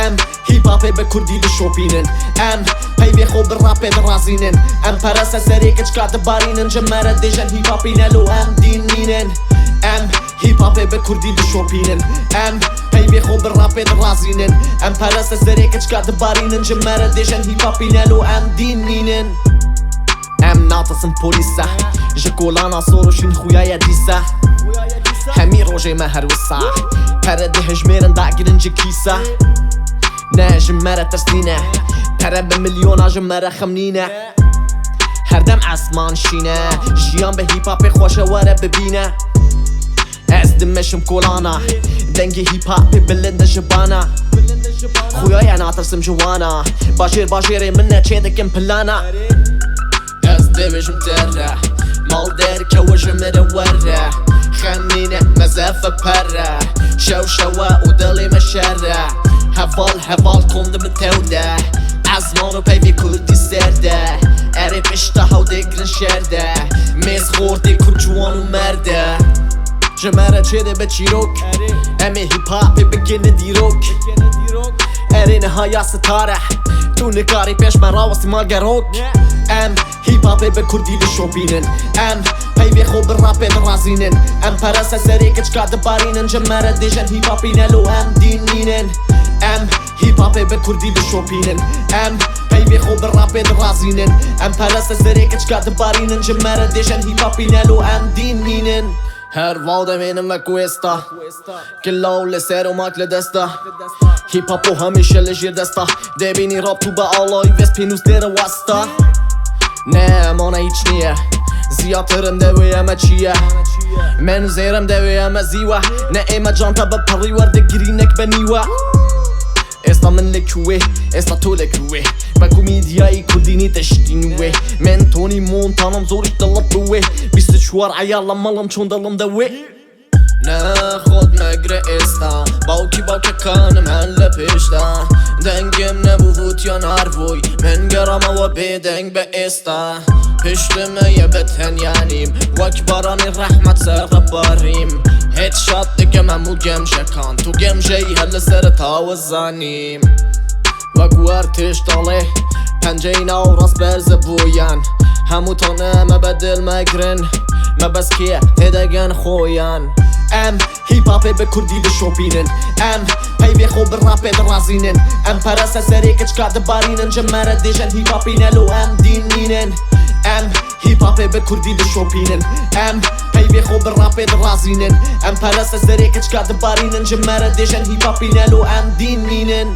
ام هیپ هاپ به کردی دشوپینن ام پیوی خوب رپ درازینن ام پرست سری کچ کات بارینن جمره دیجن هیپ هاپی نلو ام دین مینن ام هیپ هاپ به کردی دشوپینن ام پیوی خوب رپ درازینن ام پرست سری کچ کات بارینن جمره دیجن هیپ هاپی نلو ام دین مینن ام ناطسم پولیسه جکولانا سوروشین خویای دیسه همی روژه مهروسه پرده هجمیرن داگیرن جکیسه نه جمره ترسینه پره به میلیونا جمره خمنینه هر دم اسمان شینه جیان به هیپ هاپ خوشه وره ببینه از دمشم کولانا دنگ هیپ هاپ بلند جبانا خویای ناطسم جوانا باشیر منه چه دکم پلانا از دوشم تره مال در که وجم روره خمینه مزافه پره شوه و دلی مشره هوال کندم توده از مانو پیوی کردی سرده اره پشته ها دگرن شرده میز خورده کن جوان و مرده جمره چیده به چیروک امی هیپ هاپ بگینه دیروک اره نهایا ستاره تو نکاری پیش من راوستی مالگروک ام هیپ هاپ به کردی دشوپینن ام پیوی خوب رپ درازینن ام پرست سری کچ کات بارینن جمره دیجن هیپ هاپی نلو ام دین مینن ام هیپ هاپ به کردی دشوپینن ام پیوی خوب رپ درازینن ام پرست سری کچ کات بارینن جمره دیجن هیپ هاپی نلو ام دین مینن هر واده مینم و کوستا کلاو لسر و ماک لدستا هیپ هاپو همیشه لجیر دستا دبینی راب تو به آلای وست پینوس دیر واستا نه مانه هیچ نیه زیادترم دوی همه چیه من زیرم دوی همه زیوه نه ایمه جانتا به پری ورده گرینک بنیوه استا من لکوه استا تو لکوه و کومیدیای کردینی تشتینوه من تونی مونتانم زورش دلت بوه 24 عیالا مالم چون دلم دوه نه خود مگره استا باوکی کنم هل پیشتا دنگم نبود یا نروی من گرم و بدنگ به استا پشتمه یه بتن یعنیم وک بارانی رحمت سر باریم هیت شاد دیگه ممو گم شکان تو گم جایی هل سر تاوزانیم وکو ارتش داله پنجه اینا راست برز بویان همو تانه مبدل مگرن مبس که تدگن خویان ام هیپ هاپ به کردی دشوپینن ام پیوی خوب رپ درازینن ام پرست سری کچ کات بارینن جمره دیجن هیپ هاپی نلو ام دین مینن ام هیپ هاپ به کردی دشوپینن ام پیوی خوب رپ درازینن ام پرست سری کچ کات بارینن جمره دیجن هیپ هاپی نلو ام دین مینن